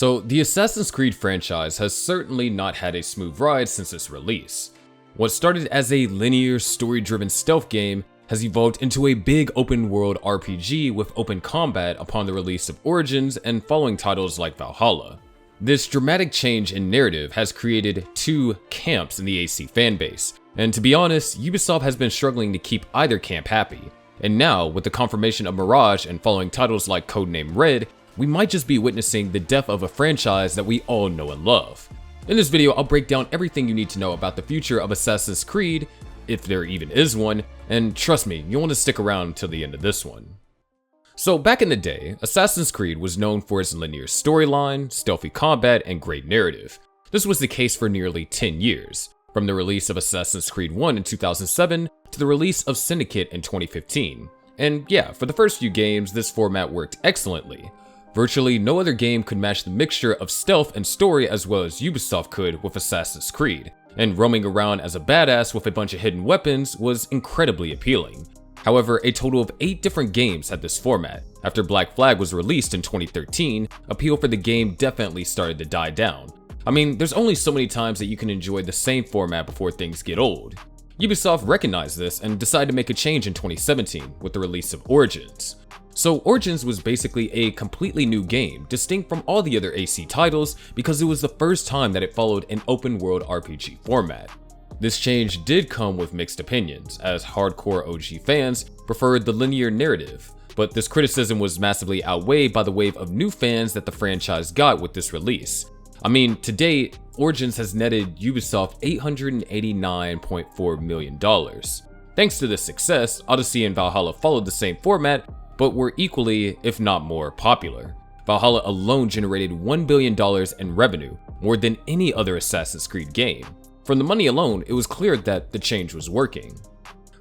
So the Assassin's Creed franchise has certainly not had a smooth ride since its release. What started as a linear, story-driven stealth game has evolved into a big open-world RPG with open combat upon the release of Origins and following titles like Valhalla. This dramatic change in narrative has created two camps in the AC fanbase, and to be honest, Ubisoft has been struggling to keep either camp happy. And now, with the confirmation of Mirage and following titles like Codename Red, we might just be witnessing the death of a franchise that we all know and love. In this video, I'll break down everything you need to know about the future of Assassin's Creed, if there even is one, and trust me, you'll want to stick around until the end of this one. So back in the day, Assassin's Creed was known for its linear storyline, stealthy combat, and great narrative. This was the case for nearly 10 years, from the release of Assassin's Creed 1 in 2007 to the release of Syndicate in 2015. And yeah, for the first few games, this format worked excellently. Virtually no other game could match the mixture of stealth and story as well as Ubisoft could with Assassin's Creed, and roaming around as a badass with a bunch of hidden weapons was incredibly appealing. However, a total of 8 different games had this format. After Black Flag was released in 2013, appeal for the game definitely started to die down. I mean, there's only so many times that you can enjoy the same format before things get old. Ubisoft recognized this and decided to make a change in 2017 with the release of Origins. So Origins was basically a completely new game, distinct from all the other AC titles because it was the first time that it followed an open world RPG format. This change did come with mixed opinions, as hardcore OG fans preferred the linear narrative, but this criticism was massively outweighed by the wave of new fans that the franchise got with this release. I mean, to date, Origins has netted Ubisoft $889.4 million. Thanks to this success, Odyssey and Valhalla followed the same format, but were equally, if not more, popular. Valhalla alone generated $1 billion in revenue, more than any other Assassin's Creed game. From the money alone, it was clear that the change was working.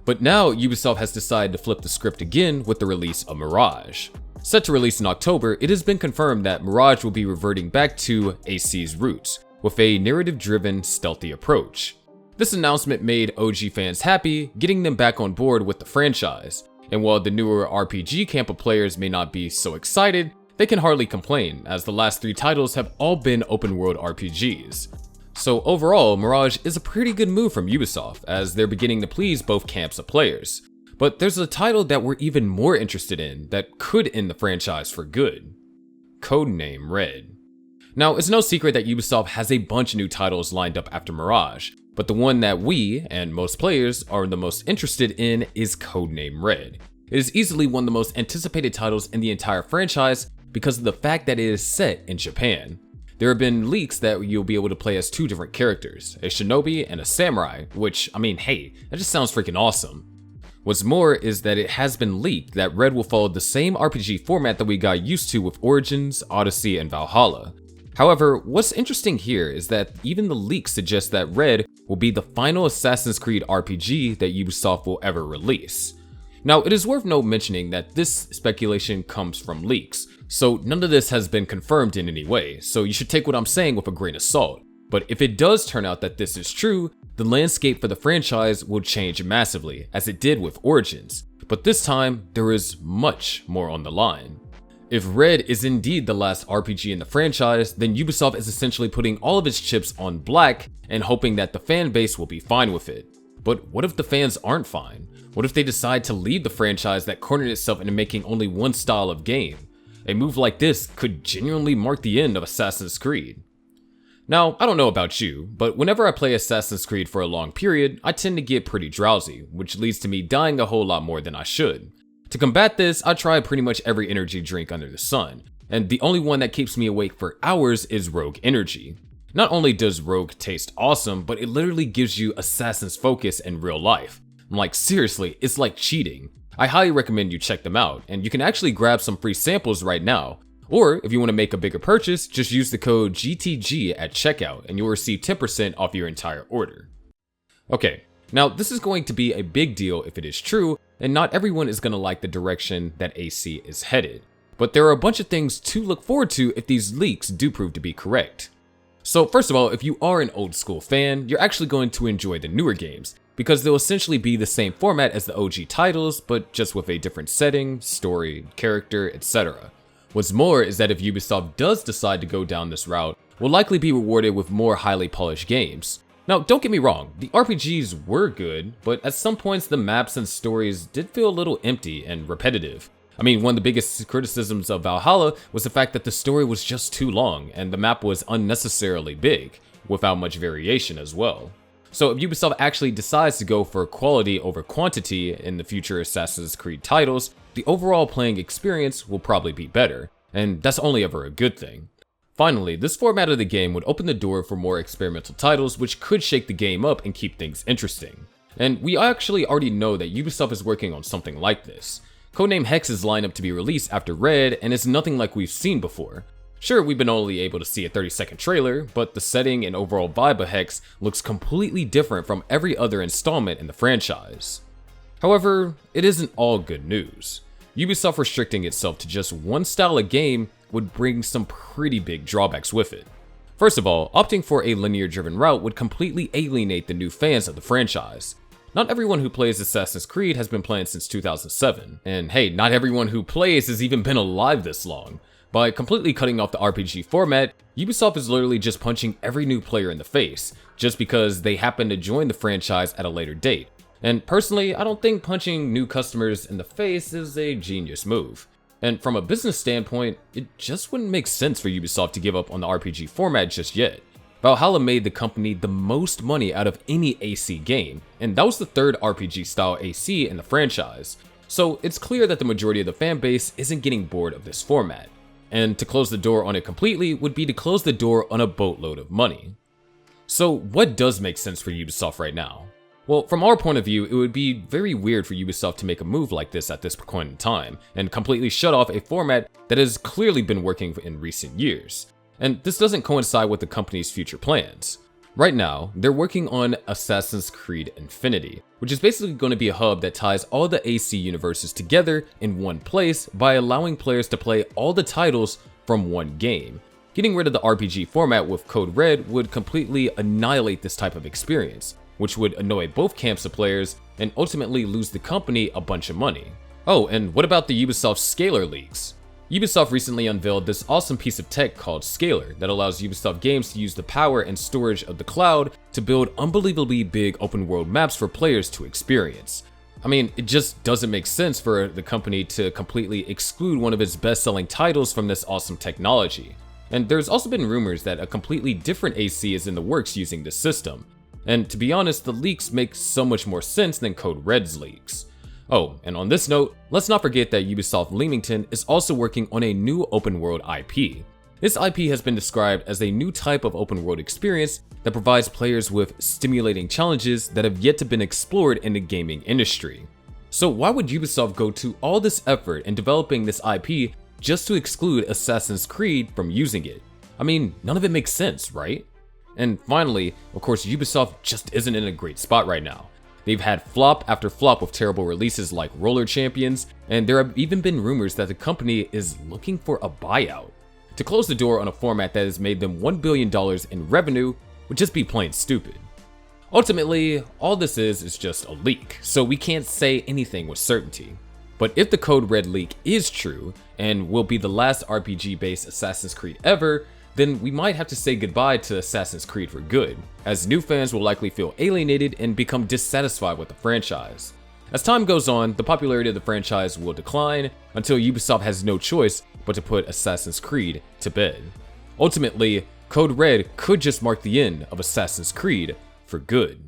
But now, Ubisoft has decided to flip the script again with the release of Mirage. Set to release in October, it has been confirmed that Mirage will be reverting back to AC's roots, with a narrative-driven, stealthy approach. This announcement made OG fans happy, getting them back on board with the franchise. And while the newer RPG camp of players may not be so excited, they can hardly complain, as the last 3 titles have all been open-world RPGs. So overall, Mirage is a pretty good move from Ubisoft, as they're beginning to please both camps of players. But there's a title that we're even more interested in that could end the franchise for good: Codename Red. Now, it's no secret that Ubisoft has a bunch of new titles lined up after Mirage, but the one that we, and most players, are the most interested in is Codename Red. It is easily one of the most anticipated titles in the entire franchise because of the fact that it is set in Japan. There have been leaks that you'll be able to play as 2 different characters, a shinobi and a samurai, which, I mean, hey, that just sounds freaking awesome. What's more is that it has been leaked that Red will follow the same RPG format that we got used to with Origins, Odyssey, and Valhalla. However, what's interesting here is that even the leaks suggest that Red will be the final Assassin's Creed RPG that Ubisoft will ever release. Now, it is worth mentioning that this speculation comes from leaks, so none of this has been confirmed in any way, so you should take what I'm saying with a grain of salt. But if it does turn out that this is true, the landscape for the franchise will change massively, as it did with Origins. But this time, there is much more on the line. If Red is indeed the last RPG in the franchise, then Ubisoft is essentially putting all of its chips on black and hoping that the fan base will be fine with it. But what if the fans aren't fine? What if they decide to leave the franchise that cornered itself into making only one style of game? A move like this could genuinely mark the end of Assassin's Creed. Now, I don't know about you, but whenever I play Assassin's Creed for a long period, I tend to get pretty drowsy, which leads to me dying a whole lot more than I should. To combat this, I try pretty much every energy drink under the sun, and the only one that keeps me awake for hours is Rogue Energy. Not only does Rogue taste awesome, but it literally gives you Assassin's focus in real life. I'm like, seriously, it's like cheating. I highly recommend you check them out, and you can actually grab some free samples right now. Or if you want to make a bigger purchase, just use the code GTG at checkout and you'll receive 10% off your entire order. Okay, now this is going to be a big deal if it is true, and not everyone is going to like the direction that AC is headed. But there are a bunch of things to look forward to if these leaks do prove to be correct. So first of all, if you are an old school fan, you're actually going to enjoy the newer games, because they'll essentially be the same format as the OG titles, but just with a different setting, story, character, etc. What's more is that if Ubisoft does decide to go down this route, we'll likely be rewarded with more highly polished games. Now, don't get me wrong, the RPGs were good, but at some points the maps and stories did feel a little empty and repetitive. I mean, one of the biggest criticisms of Valhalla was the fact that the story was just too long and the map was unnecessarily big, without much variation as well. So if Ubisoft actually decides to go for quality over quantity in the future Assassin's Creed titles, the overall playing experience will probably be better, and that's only ever a good thing. Finally, this format of the game would open the door for more experimental titles which could shake the game up and keep things interesting. And we actually already know that Ubisoft is working on something like this. Codename Hex is lined up to be released after Red, and it's nothing like we've seen before. Sure, we've been only able to see a 30-second trailer, but the setting and overall vibe of Hex looks completely different from every other installment in the franchise. However, it isn't all good news. Ubisoft restricting itself to just one style of game would bring some pretty big drawbacks with it. First of all, opting for a linear-driven route would completely alienate the new fans of the franchise. Not everyone who plays Assassin's Creed has been playing since 2007, and hey, not everyone who plays has even been alive this long. By completely cutting off the RPG format, Ubisoft is literally just punching every new player in the face, just because they happen to join the franchise at a later date. And personally, I don't think punching new customers in the face is a genius move. And from a business standpoint, it just wouldn't make sense for Ubisoft to give up on the RPG format just yet. Valhalla made the company the most money out of any AC game, and that was the third RPG style AC in the franchise. So it's clear that the majority of the fan base isn't getting bored of this format. And to close the door on it completely would be to close the door on a boatload of money. So what does make sense for Ubisoft right now? Well, from our point of view, it would be very weird for Ubisoft to make a move like this at this point in time, and completely shut off a format that has clearly been working in recent years. And this doesn't coincide with the company's future plans. Right now, they're working on Assassin's Creed Infinity, which is basically going to be a hub that ties all the AC universes together in one place by allowing players to play all the titles from one game. Getting rid of the RPG format with Code Red would completely annihilate this type of experience, which would annoy both camps of players and ultimately lose the company a bunch of money. Oh, and what about the Ubisoft Scalar leaks? Ubisoft recently unveiled this awesome piece of tech called Scalar that allows Ubisoft games to use the power and storage of the cloud to build unbelievably big open world maps for players to experience. I mean, it just doesn't make sense for the company to completely exclude one of its best-selling titles from this awesome technology. And there's also been rumors that a completely different AC is in the works using this system. And to be honest, the leaks make so much more sense than Code Red's leaks. Oh, and on this note, let's not forget that Ubisoft Leamington is also working on a new open world IP. This IP has been described as a new type of open world experience that provides players with stimulating challenges that have yet to been explored in the gaming industry. So why would Ubisoft go to all this effort in developing this IP just to exclude Assassin's Creed from using it? I mean, none of it makes sense, right? And finally, of course, Ubisoft just isn't in a great spot right now. They've had flop after flop with terrible releases like Roller Champions, and there have even been rumors that the company is looking for a buyout. To close the door on a format that has made them $1 billion in revenue would just be plain stupid. Ultimately, all this is just a leak, so we can't say anything with certainty. But if the Code Red leak is true, and will be the last RPG-based Assassin's Creed ever, then we might have to say goodbye to Assassin's Creed for good, as new fans will likely feel alienated and become dissatisfied with the franchise. As time goes on, the popularity of the franchise will decline until Ubisoft has no choice but to put Assassin's Creed to bed. Ultimately, Code Red could just mark the end of Assassin's Creed for good.